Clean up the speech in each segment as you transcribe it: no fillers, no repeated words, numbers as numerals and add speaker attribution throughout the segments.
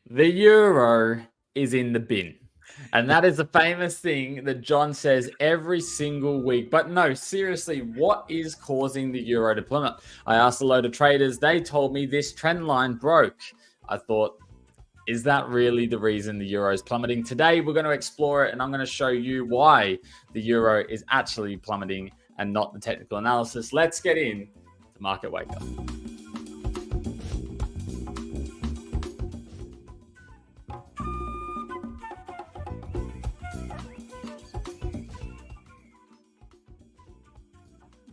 Speaker 1: The euro is in the bin. And that is a famous thing that John says every single week. But no, seriously, what is causing the euro to plummet? I asked a load of traders. They told me this trend line broke. I thought, is that really the reason the euro is plummeting? Today, we're going to explore it, and I'm going to show you why the euro is actually plummeting and not the technical analysis. Let's get in to Market Wake Up.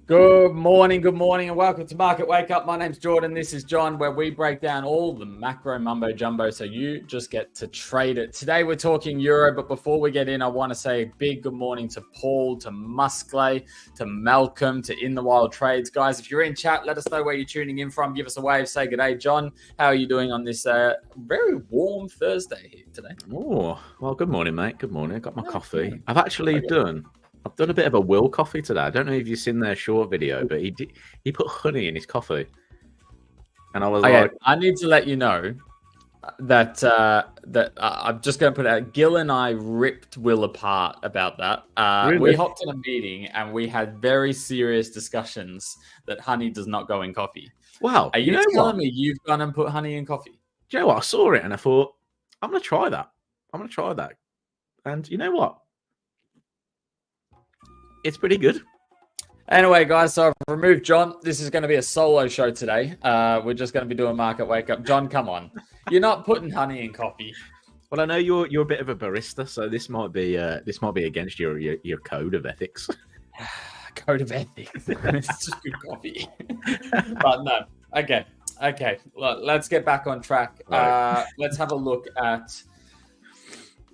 Speaker 1: Good morning, and welcome to Market Wake Up. My name's Jordan. This is John, where we break down all the macro mumbo jumbo so you just get to trade it. Today we're talking euro, but before we get in, I want to say a big good morning to Paul, to Musclay, to Malcolm, to In the Wild Trades. Guys, if you're in chat, let us know where you're tuning in from. Give us a wave. Say good day. John, how are you doing on this very warm Thursday here today?
Speaker 2: Oh, well, good morning, mate. Good morning. I got my coffee. I've actually done a bit of a Will coffee today. I don't know if you've seen their short video, but he put honey in his coffee. And I was like,
Speaker 1: I need to let you know that I'm just going to put it out. Gil and I ripped Will apart about that.
Speaker 2: Really?
Speaker 1: We hopped in a meeting and we had very serious discussions that honey does not go in coffee.
Speaker 2: Wow.
Speaker 1: Are you telling me you've gone and put honey in coffee?
Speaker 2: Do you know what? I saw it and I thought, I'm going to try that. And you know what? It's pretty good.
Speaker 1: Anyway, guys, so I've removed John. This is going to be a solo show today. We're just going to be doing Market Wake Up. John, come on. You're not putting honey in coffee.
Speaker 2: Well, I know you're a bit of a barista, so this might be against your code of ethics.
Speaker 1: Code of ethics. It's just good coffee. But no. Okay. Look, let's get back on track.
Speaker 2: Right.
Speaker 1: Let's have a look at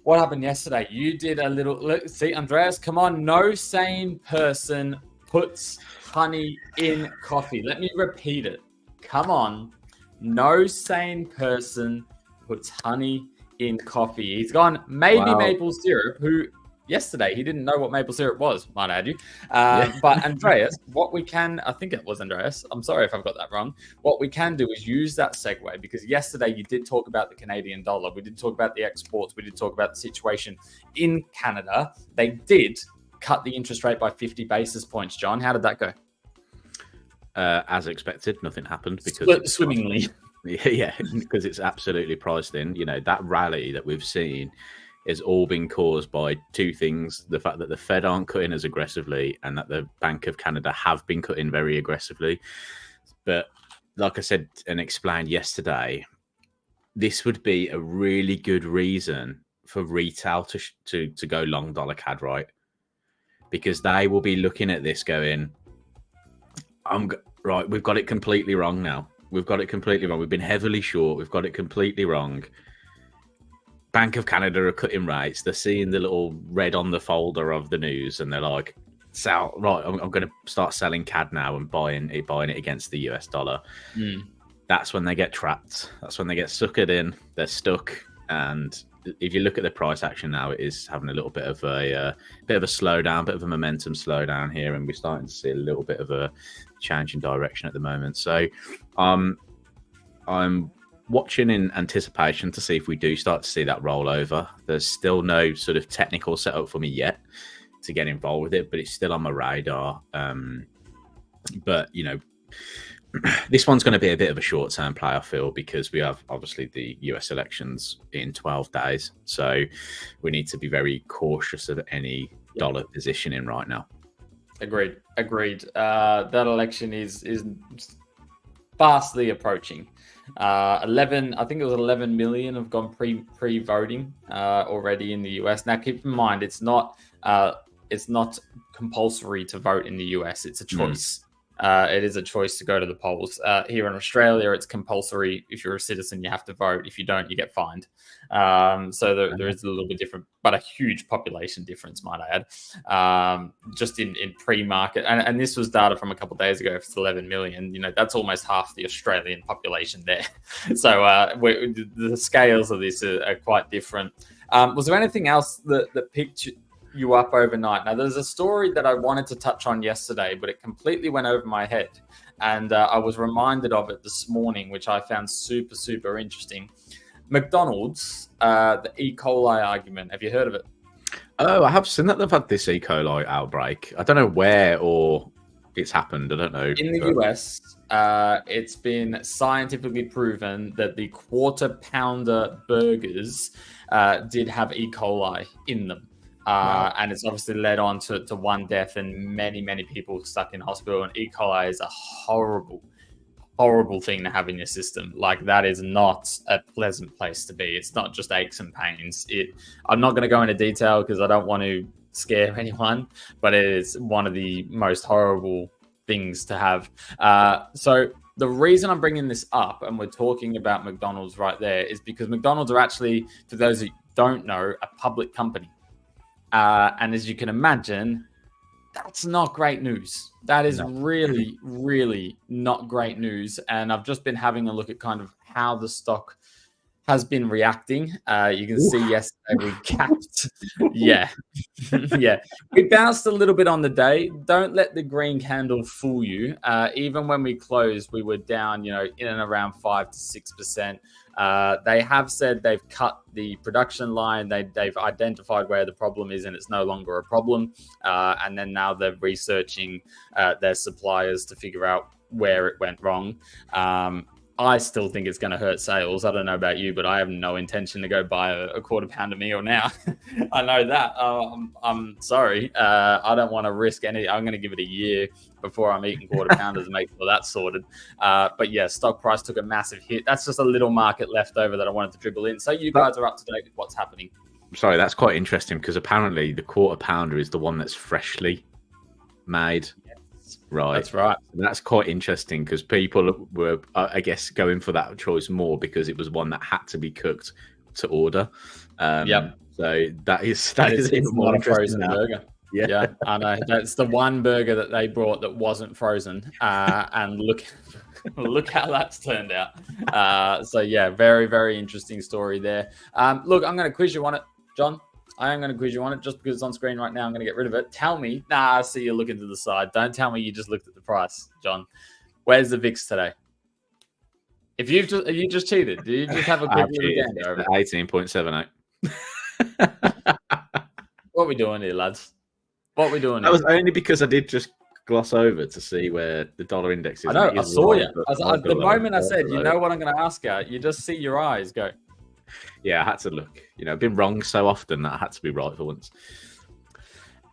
Speaker 1: what happened yesterday. You did a little... See, Andreas, come on. No sane person puts honey in coffee. Let me repeat it. Come on. No sane person puts honey in coffee. He's gone maybe maple syrup, who yesterday he didn't know what maple syrup was, might I add you. But Andreas, what we can... I think it was Andreas. I'm sorry if I've got that wrong. What we can do is use that segue, because yesterday you did talk about the Canadian dollar. We did talk about the exports. We did talk about the situation in Canada. They did cut the interest rate by 50 basis points, John. How did that go?
Speaker 2: As expected, nothing happened because
Speaker 1: swimmingly.
Speaker 2: Yeah, because it's absolutely priced in. You know, that rally that we've seen has all been caused by two things: the fact that the Fed aren't cutting as aggressively, and that the Bank of Canada have been cutting very aggressively. But like I said and explained yesterday, this would be a really good reason for retail to go long dollar CAD, right? Because they will be looking at this going, right, we've got it completely wrong now. We've got it completely wrong. We've been heavily short. We've got it completely wrong. Bank of Canada are cutting rates. They're seeing the little red on the folder of the news, and they're like, "Sell, right? I'm going to start selling CAD now and buying it against the US dollar." That's when they get trapped. That's when they get suckered in. They're stuck. And if you look at the price action now, it is having a little bit of a slowdown, bit of a momentum slowdown here, and we're starting to see a little bit of a change in direction at the moment. So, I'm watching in anticipation to see if we do start to see that rollover. There's still no sort of technical setup for me yet to get involved with it, but it's still on my radar. But, you know, this one's going to be a bit of a short-term play, I feel, because we have obviously the US elections in 12 days. So we need to be very cautious of any dollar positioning right now. Agreed.
Speaker 1: That election is fastly approaching. 11 million have gone pre-voting already in the US. Now, keep in mind, it's not compulsory to vote in the US. It's a choice. It is a choice to go to the polls. Here in Australia, it's compulsory. If you're a citizen, you have to vote. If you don't, you get fined. So there is a little bit different, but a huge population difference, might I add, just in pre-market. And this was data from a couple of days ago. If it's 11 million, you know, that's almost half the Australian population there. So the scales of this are quite different. Was there anything else that picked you up overnight? Now, there's a story that I wanted to touch on yesterday, but it completely went over my head. And I was reminded of it this morning, which I found super, super interesting. McDonald's, the E. coli argument. Have you heard of it?
Speaker 2: Oh, I have seen that they've had this E. coli outbreak. I don't know where or it's happened. I don't know.
Speaker 1: In the US, it's been scientifically proven that the quarter pounder burgers did have E. coli in them.
Speaker 2: Wow.
Speaker 1: And it's obviously led on to one death and many, many people stuck in hospital. And E. coli is a horrible thing to have in your system. Like, that is not a pleasant place to be. It's not just aches and pains. I'm not going to go into detail because I don't want to scare anyone, but it is one of the most horrible things to have. So the reason I'm bringing this up and we're talking about McDonald's right there is because McDonald's are actually, for those that don't know, a public company. And as you can imagine, that's not great news. That is really, really not great news. And I've just been having a look at kind of how the stock has been reacting. You can see yesterday we capped. Yeah. We bounced a little bit on the day. Don't let the green candle fool you. Even when we closed, we were down, in and around 5 to 6%. They have said they've cut the production line. They've identified where the problem is, and it's no longer a problem. And then now they're researching their suppliers to figure out where it went wrong. I still think it's going to hurt sales. I don't know about you, but I have no intention to go buy a quarter pounder meal now. I know that. I'm sorry. I don't want to risk any. I'm going to give it a year before I'm eating quarter pounders and make sure that's sorted. But yeah, stock price took a massive hit. That's just a little market left over that I wanted to dribble in. So you guys are up to date with what's happening.
Speaker 2: Sorry, that's quite interesting because apparently the quarter pounder is the one that's freshly made. Right. That's right. That's quite interesting because people were, I guess, going for that choice more because it was one that had to be cooked to order.
Speaker 1: Yep.
Speaker 2: So that is even more
Speaker 1: not a frozen burger.
Speaker 2: Yeah,
Speaker 1: I know. That's the one burger that they brought that wasn't frozen. And look how that's turned out. So yeah, very, very interesting story there. Look, I'm going to quiz you on it, John. I am going to quiz you on it just because it's on screen right now. I'm going to get rid of it. Tell me. I see you looking to the side. Don't tell me you just looked at the price, John. Where's the VIX today? If you just cheated, do you just have a quick little gander over
Speaker 2: 18.78?
Speaker 1: What are we doing here, lads? What are we doing?
Speaker 2: That was only because I did just gloss over to see where the dollar index is.
Speaker 1: I know. I saw you. The moment I said, you know what I'm going to ask you, you just see your eyes go.
Speaker 2: Yeah, I had to look. I've been wrong so often that I had to be right for once.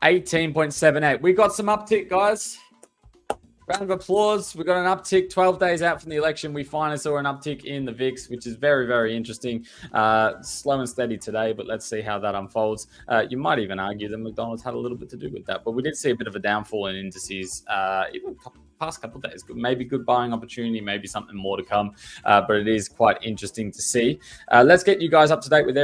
Speaker 1: 18.78. We got some uptick, guys. Round of applause. We got an uptick 12 days out from the election. We finally saw an uptick in the VIX, which is very, very interesting. Slow and steady today, but let's see how that unfolds. You might even argue that McDonald's had a little bit to do with that, but we did see a bit of a downfall in indices even past couple of days. Maybe good buying opportunity, maybe something more to come, but it is quite interesting to see. Let's get you guys up to date with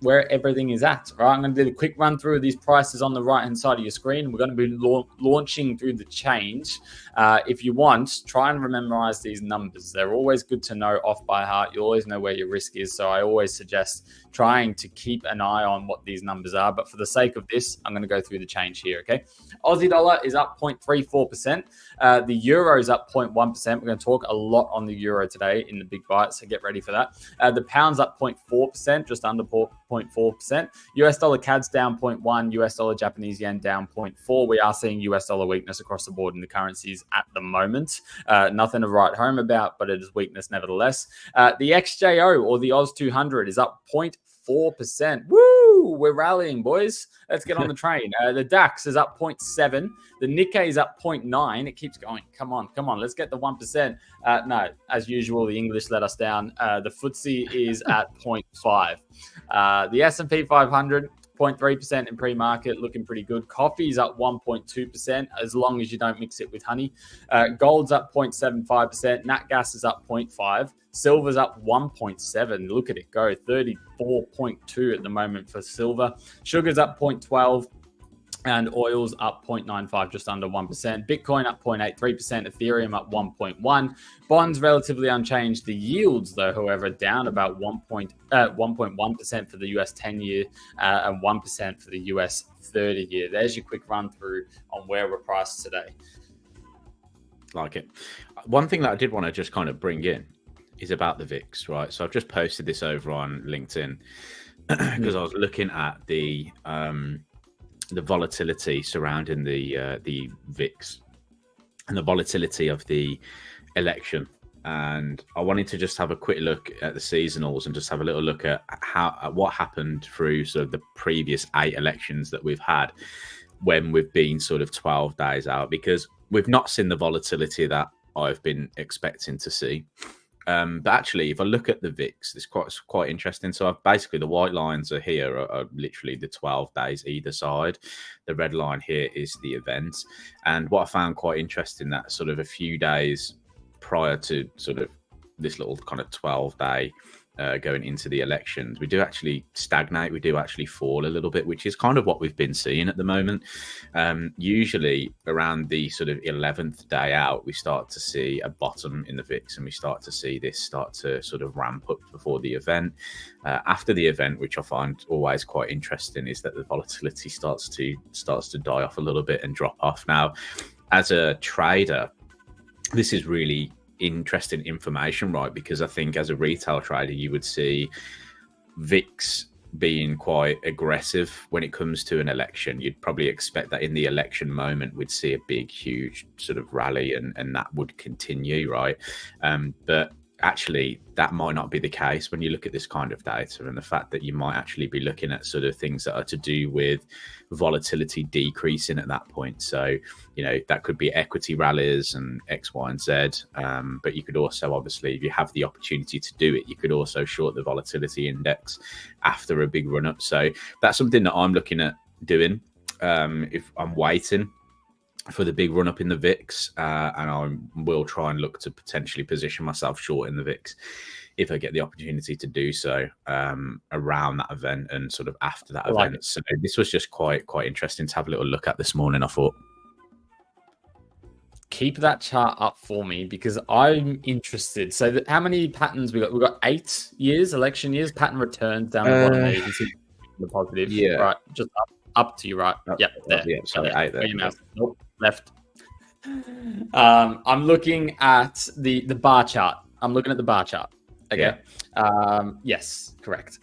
Speaker 1: where everything is at. Right, I'm going to do a quick run through of these prices on the right hand side of your screen. We're going to be launching through the change. If you want, try and memorize these numbers. They're always good to know off by heart. You always know where your risk is. So I always suggest trying to keep an eye on what these numbers are. But for the sake of this, I'm going to go through the change here. Okay. Aussie dollar is up 0.34%. The euro is up 0.1%. We're going to talk a lot on the euro today in the big bite, so get ready for that. The pound's up 0.4%, just under 0.4%. US dollar CAD's down 0.1%. US dollar Japanese yen down 0.4%. We are seeing US dollar weakness across the board in the currencies at the moment. Nothing to write home about, but it is weakness nevertheless. The XJO or the Oz 200 is up 0.4%. Woo! We're rallying, boys. Let's get on the train. The DAX is up 0.7%. The Nikkei is up 0.9%. It keeps going. Come on. Let's get the 1%. No, as usual, the English let us down. The FTSE is at 0.5%. The S&P 500, 0.3% in pre-market, looking pretty good. Coffee's up 1.2%, as long as you don't mix it with honey. Gold's up 0.75%. Nat gas is up 0.5%. Silver's up 1.7%. Look at it go. 34.2 at the moment for silver. Sugar's up 0.12%. And oil's up 0.95, just under 1%. Bitcoin up 0.83%. Ethereum up 1.1%. Bonds relatively unchanged. The yields, though, however, down about 1.1% for the US 10-year and 1% for the US 30-year. There's your quick run through on where we're priced today.
Speaker 2: Like it. One thing that I did want to just kind of bring in, is about the VIX, right? So I've just posted this over on LinkedIn because I was looking at the volatility surrounding the VIX and the volatility of the election. And I wanted to just have a quick look at the seasonals and just have a little look at what happened through sort of the previous 8 elections that we've had when we've been sort of 12 days out, because we've not seen the volatility that I've been expecting to see. But actually, if I look at the VIX, it's quite interesting. So basically, the white lines are here are literally the 12 days either side. The red line here is the event. And what I found quite interesting, that sort of a few days prior to sort of this little kind of 12-day going into the elections, we do actually stagnate. We do actually fall a little bit, which is kind of what we've been seeing at the moment. Usually around the sort of 11th day out, we start to see a bottom in the VIX, and we start to see this start to sort of ramp up before the event. After the event, which I find always quite interesting, is that the volatility starts to die off a little bit and drop off. Now, as a trader, this is really interesting information, right? Because I think as a retail trader, you would see VIX being quite aggressive when it comes to an election. You'd probably expect that in the election moment, we'd see a big, huge sort of rally, and that would continue, right? But actually, that might not be the case when you look at this kind of data, and the fact that you might actually be looking at sort of things that are to do with volatility decreasing at that point. So, you know, that could be equity rallies and X, Y, and Z. But you could also, obviously, if you have the opportunity to do it, you could also short the volatility index after a big run up. So that's something that I'm looking at doing. If I'm waiting for the big run up in the VIX, and I will try and look to potentially position myself short in the VIX if I get the opportunity to do so around that event and sort of after that event. So this was just quite interesting to have a little look at this morning, I thought.
Speaker 1: Keep that chart up for me because I'm interested. So how many patterns we got? We got 8 years, election years, pattern returns down the bottom there. You can see the positive.
Speaker 2: Yeah.
Speaker 1: Right, just up to you, right? Yep, there.
Speaker 2: Yeah, sorry, 8 there.
Speaker 1: Nope, left. I'm looking at the bar chart. I'm looking at the bar chart. Okay. Yeah. Yes, correct.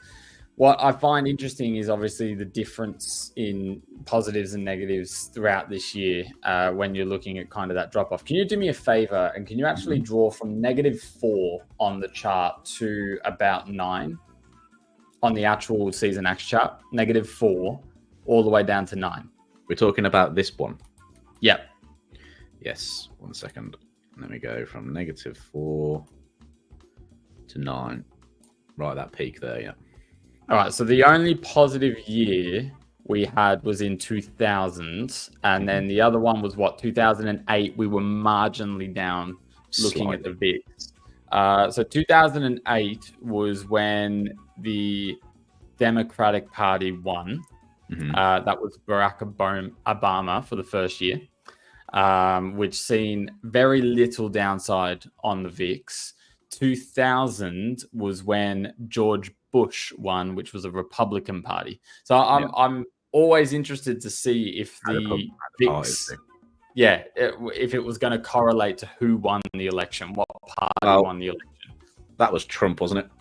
Speaker 1: What I find interesting is obviously the difference in positives and negatives throughout this year when you're looking at kind of that drop off. Can you do me a favor and can you actually draw from -4 on the chart to about 9 on the actual season X chart? -4 all the way down to 9.
Speaker 2: We're talking about this one.
Speaker 1: Yep.
Speaker 2: Yes. 1 second. Let me go from -4 to 9. Right, that peak there. Yeah.
Speaker 1: All right. So the only positive year we had was in 2000, and then the other one was what, 2008. We were marginally down looking at the VIX. So 2008 was when the Democratic Party won. That was Barack Obama for the first year, which seen very little downside on the VIX. 2000 was when George Bush won, which was a Republican Party. So I'm always interested to see if the VIX, if it was going to correlate to who won the election, what party won the election.
Speaker 2: That was Trump, wasn't it?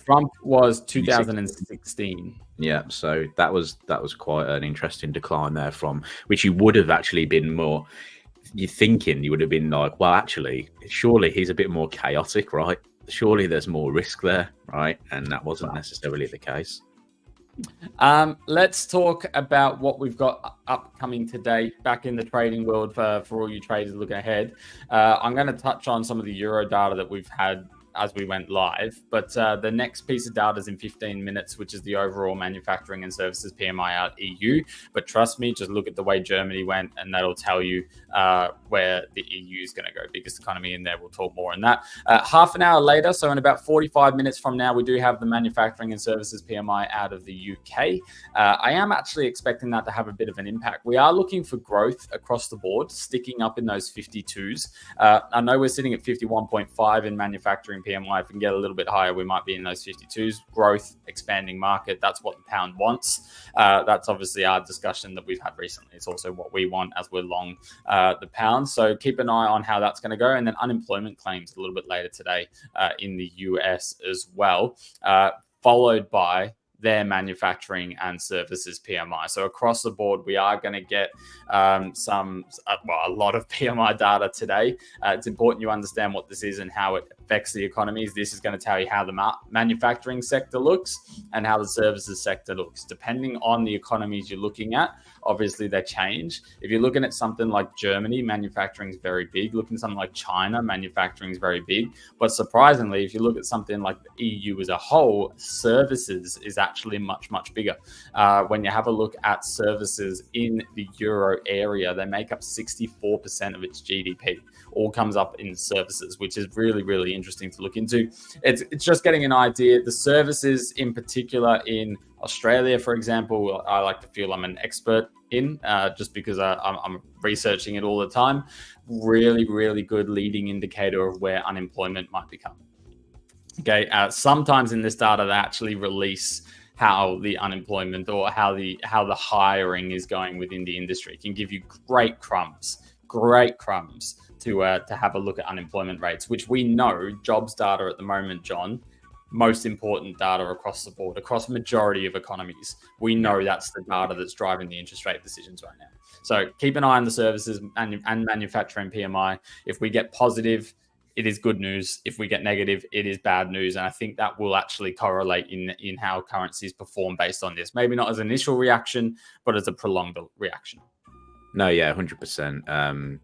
Speaker 1: Trump was 2016.
Speaker 2: Yeah, so that was quite an interesting decline there from which you would have actually been more. You're thinking you would have been like, well, actually, surely he's a bit more chaotic, right? Surely there's more risk there, right? And that wasn't necessarily the case.
Speaker 1: Let's talk about what we've got upcoming today back in the trading world for all you traders looking ahead. I'm going to touch on some of the Euro data that we've had as we went live, but the next piece of data is in 15 minutes, which is the overall manufacturing and services PMI out EU. But trust me, just look at the way Germany went and that'll tell you where the EU is going to go. Biggest economy in there. We'll talk more on that. Half an hour later, so in about 45 minutes from now, we do have the manufacturing and services PMI out of the UK. I am actually expecting that to have a bit of an impact. We are looking for growth across the board, sticking up in those 52s. I know we're sitting at 51.5 in manufacturing manufacturing PMI, if we can get a little bit higher, we might be in those 52s. Growth, expanding market, that's what the pound wants. That's obviously our discussion that we've had recently. It's also what we want as we're long the pound. So keep an eye on how that's going to go. And then unemployment claims a little bit later today in the US as well, followed by their manufacturing and services PMI. So across the board, we are going to get a lot of PMI data today. It's important you understand what this is and how it affects the economies. This is going to tell you how the manufacturing sector looks and how the services sector looks. Depending on the economies you're looking at, obviously they change. If you're looking at something like Germany, manufacturing is very big. Looking at something like China, manufacturing is very big. But surprisingly, if you look at something like the EU as a whole, services is actually much, much bigger. When you have a look at services in the Euro area, they make up 64% of its GDP. All comes up in services, which is really, really interesting to look into. It's just getting an idea. The services in particular in Australia, for example, I like to feel I'm an expert in just because I'm researching it all the time. Really, really good leading indicator of where unemployment might become. Okay, sometimes in this data, they actually release how the unemployment or how the hiring is going within the industry. It can give you great crumbs to have a look at unemployment rates, which we know jobs data at the moment, John, most important data across the board, across majority of economies. We know that's the data that's driving the interest rate decisions right now. So keep an eye on the services and manufacturing PMI. If we get positive, it is good news. If we get negative, it is bad news. And I think that will actually correlate in how currencies perform based on this. Maybe not as an initial reaction, but as a prolonged reaction.
Speaker 2: No, yeah, 100%.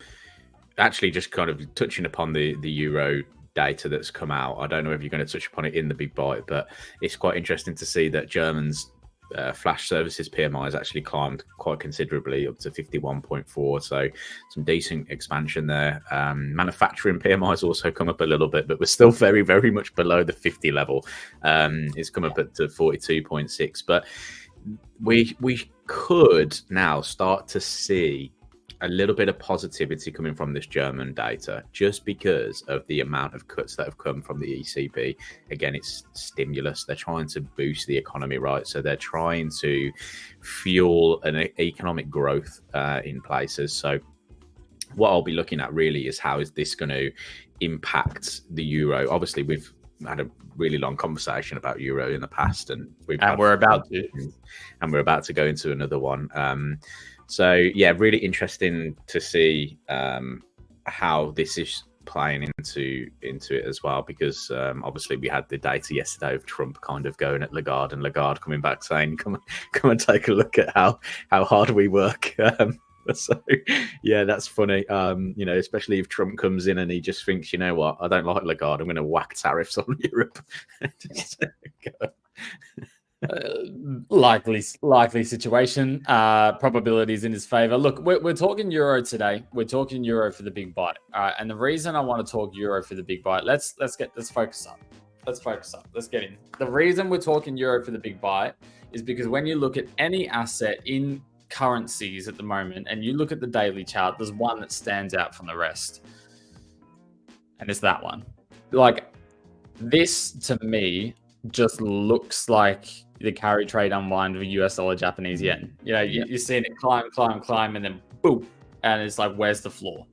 Speaker 2: Actually, just kind of touching upon the Euro data that's come out. I don't know if you're going to touch upon it in the big bite, but it's quite interesting to see that German's flash services PMI has actually climbed quite considerably up to 51.4. So some decent expansion there. Manufacturing PMI has also come up a little bit, but we're still very, very much below the 50 level. It's come up to 42.6, but we could now start to see a little bit of positivity coming from this German data just because of the amount of cuts that have come from the ECB. Again, it's stimulus. They're trying to boost the economy, right? So they're trying to fuel an economic growth in places. So what I'll be looking at really is how is this going to impact the euro. Obviously, we've had a really long conversation about euro in the past, and we're about to go into another one. So yeah, really interesting to see how this is playing into it as well, because obviously we had the data yesterday of Trump kind of going at Lagarde, and Lagarde coming back saying, "Come and take a look at how hard we work." So yeah, that's funny. Especially if Trump comes in and he just thinks, you know what, I don't like Lagarde, I'm going to whack tariffs on Europe.
Speaker 1: Likely situation. Probabilities in his favor. Look, we're talking euro today. We're talking euro for the big bite. And the reason I want to talk euro for the big bite, let's focus up. Let's get in. The reason we're talking euro for the big bite is because when you look at any asset in currencies at the moment and you look at the daily chart, there's one that stands out from the rest, and it's that one. Like, this to me just looks like the carry trade unwind of US dollar Japanese yen. You're seeing it climb and then boom, and it's like, where's the floor?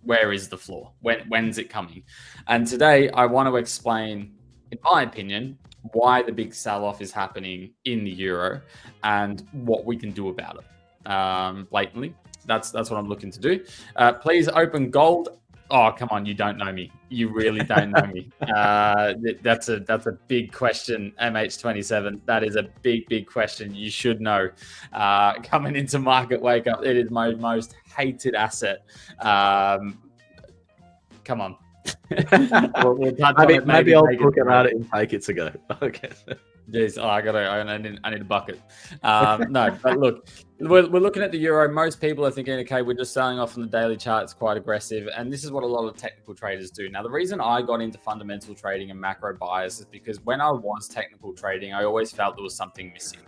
Speaker 1: Where is the floor? When's it coming? And today I want to explain, in my opinion, why the big sell-off is happening in the euro and what we can do about it. Blatantly, that's what I'm looking to do. Please open gold. Oh, come on, you don't know me. You really don't know me. That's a big question, MH27. That is a big question. You should know. Coming into market wake up, it is my most hated asset. Come on.
Speaker 2: We'll maybe I'll talk about it and take it to go. Okay.
Speaker 1: Jeez, I need a bucket. No, but look, we're looking at the euro. Most people are thinking, okay, we're just selling off on the daily chart. It's quite aggressive. And this is what a lot of technical traders do. Now, the reason I got into fundamental trading and macro bias is because when I was technical trading, I always felt there was something missing.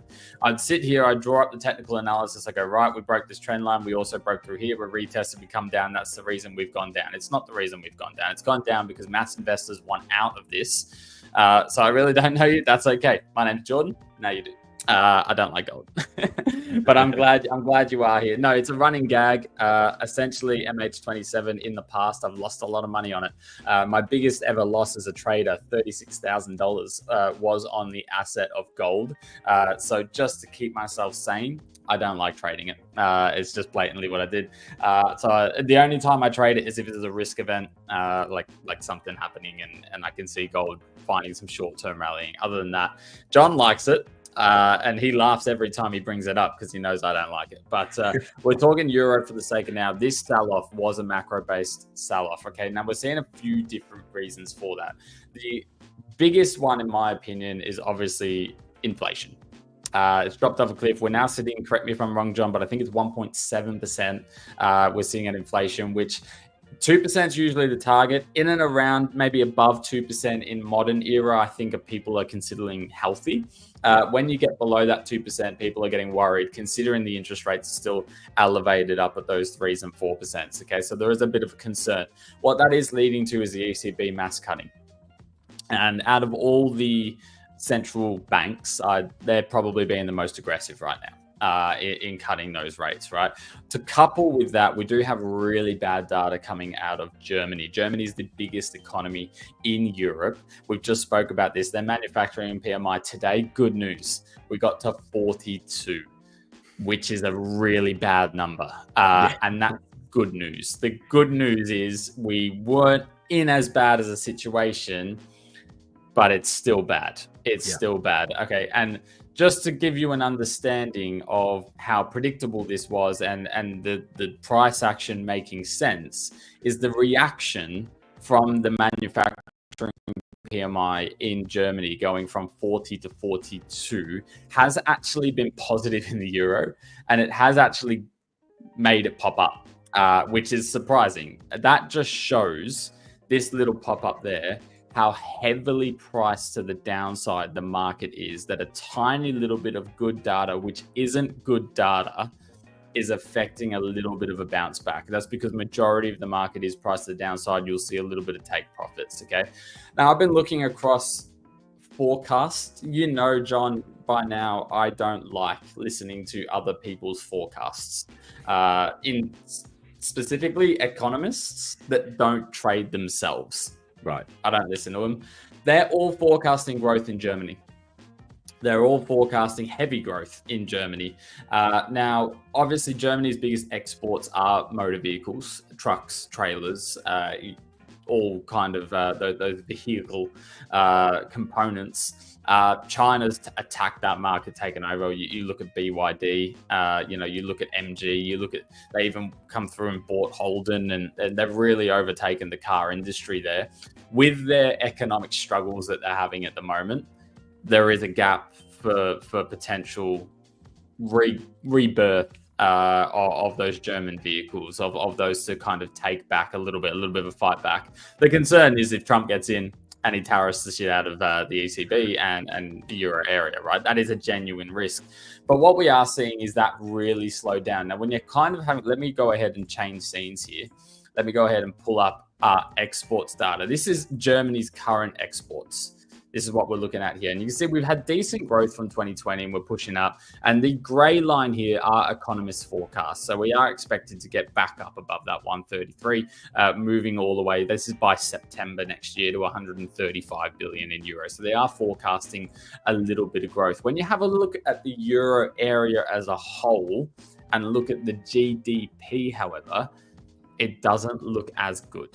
Speaker 1: I'd sit here, I'd draw up the technical analysis. I go, right, we broke this trend line. We also broke through here. We're retested. We come down. That's the reason we've gone down. It's not the reason we've gone down. It's gone down because mass investors want out of this. So I really don't know you. That's okay. My name's Jordan. Now you do. I don't like gold, but I'm glad you are here. No, it's a running gag. Essentially, MH27 in the past, I've lost a lot of money on it. My biggest ever loss as a trader, $36,000, was on the asset of gold. So just to keep myself sane, I don't like trading it. It's just blatantly what I did. So the only time I trade it is if it's a risk event, like something happening and I can see gold finding some short-term rallying. Other than that, John likes it. And he laughs every time he brings it up because he knows I don't like it. But we're talking euro for the sake of now. This sell-off was a macro-based sell-off. Okay, now we're seeing a few different reasons for that. The biggest one, in my opinion, is obviously inflation. It's dropped off a cliff. We're now sitting, correct me if I'm wrong, John, but I think it's 1.7%. We're seeing an inflation, which 2% is usually the target. In and around maybe above 2% in modern era, I think people are considering healthy. When you get below that 2%, people are getting worried, considering the interest rates are still elevated up at those 3s and 4%. Okay, so there is a bit of a concern. What that is leading to is the ECB mass cutting. And out of all the central banks, they're probably being the most aggressive right now. In cutting those rates, right? To couple with that, we do have really bad data coming out of Germany. Germany is the biggest economy in Europe. We've just spoke about this. Their manufacturing PMI today, good news. We got to 42, which is a really bad number. And that's good news. The good news is we weren't in as bad as a situation, but it's still bad. It's still bad. Okay, and just to give you an understanding of how predictable this was and the price action making sense is the reaction from the manufacturing PMI in Germany going from 40 to 42 has actually been positive in the euro, and it has actually made it pop up, which is surprising. That just shows this little pop up there how heavily priced to the downside the market is, that a tiny little bit of good data, which isn't good data, is affecting a little bit of a bounce back. That's because majority of the market is priced to the downside. You'll see a little bit of take profits, okay? Now, I've been looking across forecasts. You know, John, by now, I don't like listening to other people's forecasts. In specifically economists that don't trade themselves.
Speaker 2: Right.
Speaker 1: I don't listen to them. They're all forecasting growth in Germany. They're all forecasting heavy growth in Germany. Now, obviously, Germany's biggest exports are motor vehicles, trucks, trailers, all kind of those vehicle components. China's attacked that market, taken over. You look at BYD, you look at MG, they even come through and bought Holden, and they've really overtaken the car industry there. With their economic struggles that they're having at the moment, there is a gap for potential rebirth of those German vehicles, of those to kind of take back a little bit of a fight back. The concern is if Trump gets in and he tariffs the shit out of the ECB and the euro area, right? That is a genuine risk. But what we are seeing is that really slowed down. Now, when you're kind of having, let me go ahead and change scenes here. Let me go ahead and pull up exports data. This is Germany's current exports. This is what we're looking at here. And you can see we've had decent growth from 2020 and we're pushing up. And the gray line here are economists' forecasts. So we are expected to get back up above that 133, moving all the way. This is by September next year to 135 billion in euros. So they are forecasting a little bit of growth. When you have a look at the euro area as a whole and look at the GDP, however, it doesn't look as good.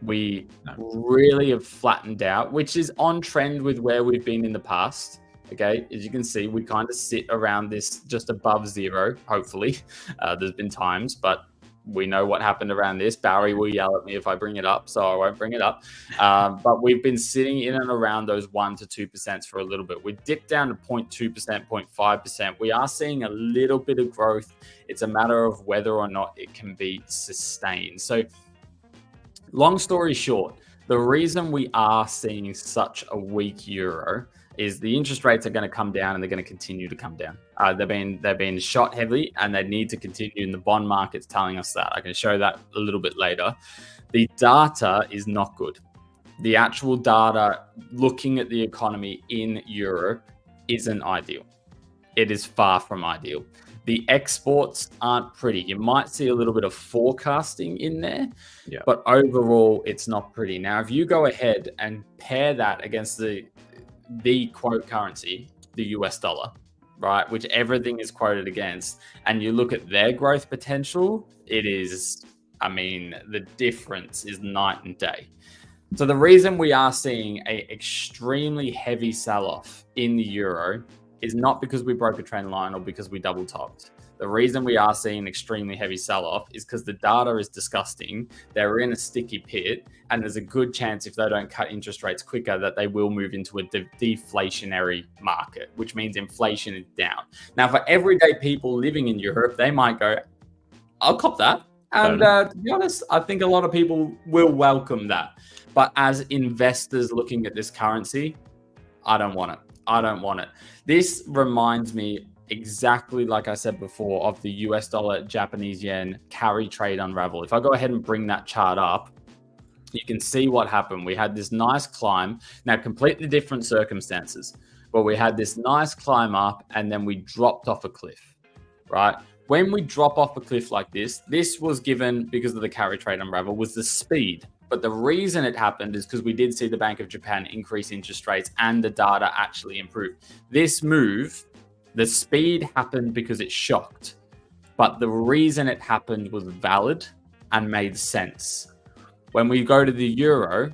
Speaker 1: We really have flattened out, which is on trend with where we've been in the past. Okay, as you can see, we kind of sit around this just above zero, hopefully. There's been times, but we know what happened around this. Barry will yell at me if I bring it up, so I won't bring it up. But we've been sitting in and around those 1 to 2% for a little bit. We dipped down to 0.2%, 0.5%. We are seeing a little bit of growth. It's a matter of whether or not it can be sustained. So long story short, the reason we are seeing such a weak euro is the interest rates are going to come down and they're going to continue to come down. They've been shot heavily and they need to continue, and the bond market's telling us that. I can show that a little bit later. The data is not good. The actual data looking at the economy in Europe isn't ideal. It is far from ideal. The exports aren't pretty. You might see a little bit of forecasting in there, but overall, it's not pretty. Now, if you go ahead and pair that against the quote currency, the US dollar, right, which everything is quoted against, and you look at their growth potential, it is, I mean, the difference is night and day. So the reason we are seeing an extremely heavy sell-off in the euro is not because we broke a trend line or because we double topped. The reason we are seeing an extremely heavy sell-off is because the data is disgusting. They're in a sticky pit, and there's a good chance if they don't cut interest rates quicker that they will move into a deflationary market, which means inflation is down. Now, for everyday people living in Europe, they might go, I'll cop that. And to be honest, I think a lot of people will welcome that. But as investors looking at this currency, I don't want it. I don't want it. This reminds me exactly, like I said before, of the US dollar, Japanese yen carry trade unravel. If I go ahead and bring that chart up, you can see what happened. We had this nice climb. Now, completely different circumstances, but we had this nice climb up and then we dropped off a cliff, right? When we drop off a cliff like this was given because of the carry trade unravel, was the speed. But the reason it happened is because we did see the Bank of Japan increase interest rates and the data actually improve. This move, the speed happened because it shocked. But the reason it happened was valid and made sense. When we go to the euro,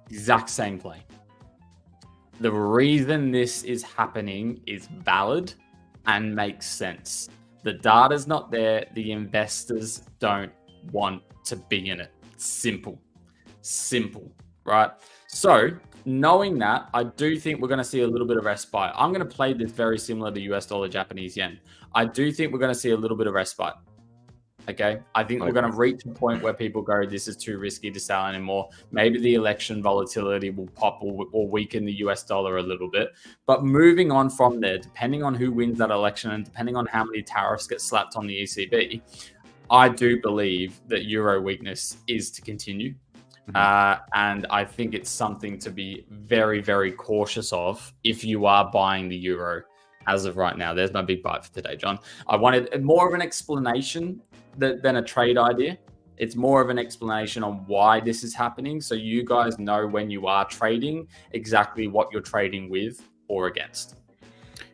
Speaker 1: exact same play. The reason this is happening is valid and makes sense. The data's not there. The investors don't want to be in it. Simple, right? So knowing that, I do think we're going to see a little bit of respite. I'm going to play this very similar to US dollar, Japanese yen. I do think we're going to see a little bit of respite. Okay. I think we're going to reach a point where people go, this is too risky to sell anymore. Maybe the election volatility will pop or weaken the US dollar a little bit. But moving on from there, depending on who wins that election and depending on how many tariffs get slapped on the ECB, I do believe that euro weakness is to continue. And I think it's something to be very, very cautious of if you are buying the euro as of right now. There's my big bite for today, John. I wanted more of an explanation than a trade idea. It's more of an explanation on why this is happening. So you guys know when you are trading exactly what you're trading with or against.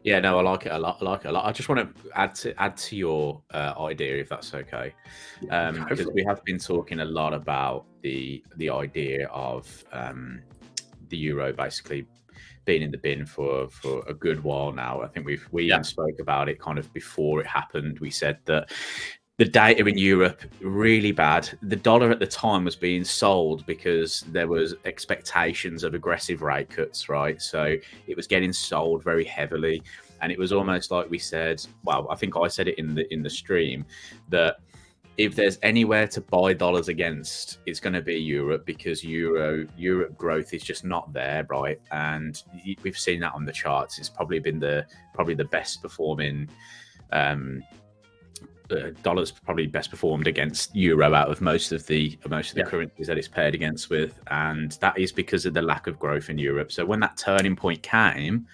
Speaker 2: Yeah, no, I like it a lot. I just want to add to your idea, if that's okay, because we have been talking a lot about the idea of the euro basically being in the bin for a good while now. I think we even spoke about it kind of before it happened. We said that the data in Europe really bad. The dollar at the time was being sold because there was expectations of aggressive rate cuts, right? So it was getting sold very heavily, and it was almost like we said. Well, I think I said it in the stream that if there's anywhere to buy dollars against, it's going to be Europe, because Europe growth is just not there, right? And we've seen that on the charts. It's probably been the best performing. Dollar's probably best performed against euro out of most of the currencies that it's paired against with, and that is because of the lack of growth in Europe. So when that turning point came,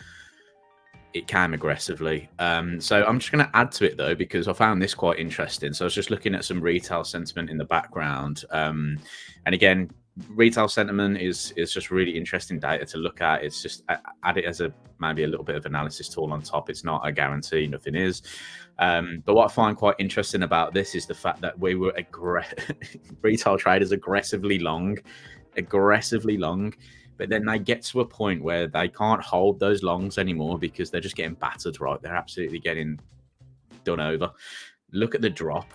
Speaker 2: it came aggressively. So I'm just going to add to it though, because I found this quite interesting. So I was just looking at some retail sentiment in the background, and again, retail sentiment is just really interesting data to look at. It's just add it as maybe a little bit of analysis tool on top. It's not a guarantee, nothing is. But what I find quite interesting about this is the fact that we were retail traders aggressively long, but then they get to a point where they can't hold those longs anymore because they're just getting battered, right? They're absolutely getting done over. look at the drop.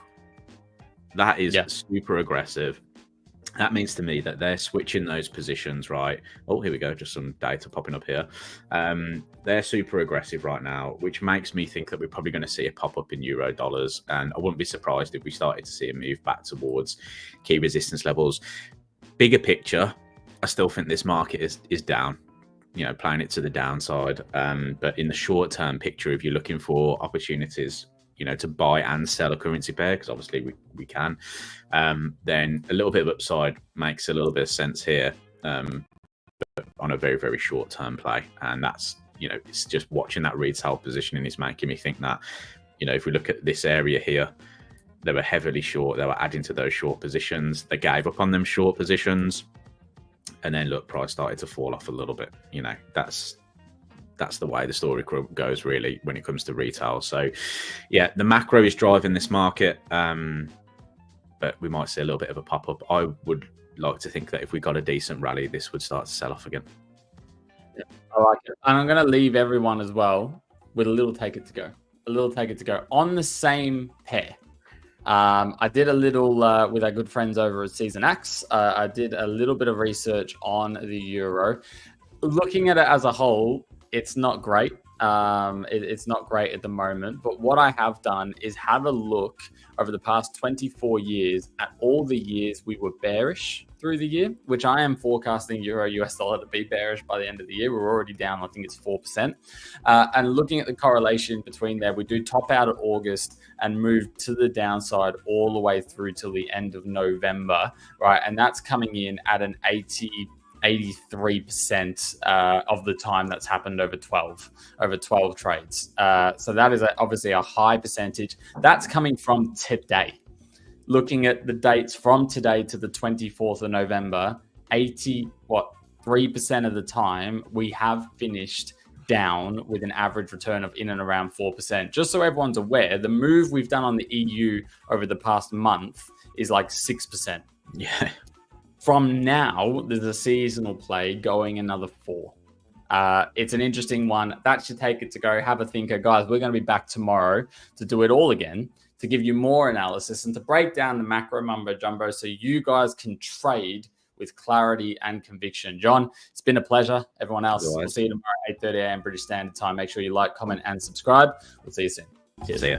Speaker 2: That is super aggressive. That means to me that they're switching those positions, right? Oh, here we go. Just some data popping up here. They're super aggressive right now, which makes me think that we're probably going to see a pop-up in euro dollars. And I wouldn't be surprised if we started to see a move back towards key resistance levels. Bigger picture, I still think this market is down, you know, playing it to the downside. But in the short-term picture, if you're looking for opportunities, you know, to buy and sell a currency pair, because obviously we can, then a little bit of upside makes a little bit of sense here, but on a very, very short term play. And that's, you know, it's just watching that retail positioning is making me think that, you know, if we look at this area here, they were heavily short. They were adding to those short positions. They gave up on them short positions. And then look, price started to fall off a little bit. You know, that's the way the story goes really when it comes to retail. So yeah, the macro is driving this market, but we might see a little bit of a pop-up. I would like to think that if we got a decent rally, this would start to sell off again.
Speaker 1: Yeah, I like it. And I'm going to leave everyone as well with a little take it to go. A little take it to go on the same pair. I did a little with our good friends over at Season X. I did a little bit of research on the euro. Looking at it as a whole, it's not great. It's not great at the moment. But what I have done is have a look over the past 24 years at all the years we were bearish through the year, which I am forecasting euro US dollar to be bearish by the end of the year. We're already down, I think it's 4%. And looking at the correlation between there, we do top out at August and move to the downside all the way through till the end of November, right? And that's coming in at an 83% of the time that's happened over 12 trades. So that is obviously a high percentage. That's coming from today. Looking at the dates from today to the 24th of November, 3% of the time we have finished down with an average return of in and around 4%. Just so everyone's aware, the move we've done on the EU over the past month is like 6%.
Speaker 2: Yeah.
Speaker 1: From now, there's a seasonal play going another 4. It's an interesting one. That should take it to go. Have a thinker. Guys, we're going to be back tomorrow to do it all again, to give you more analysis and to break down the macro mumbo jumbo so you guys can trade with clarity and conviction. John, it's been a pleasure. Everyone else, we'll see you tomorrow at 8:30 a.m. British Standard Time. Make sure you like, comment, and subscribe. We'll see you soon.
Speaker 2: Cheers. See ya.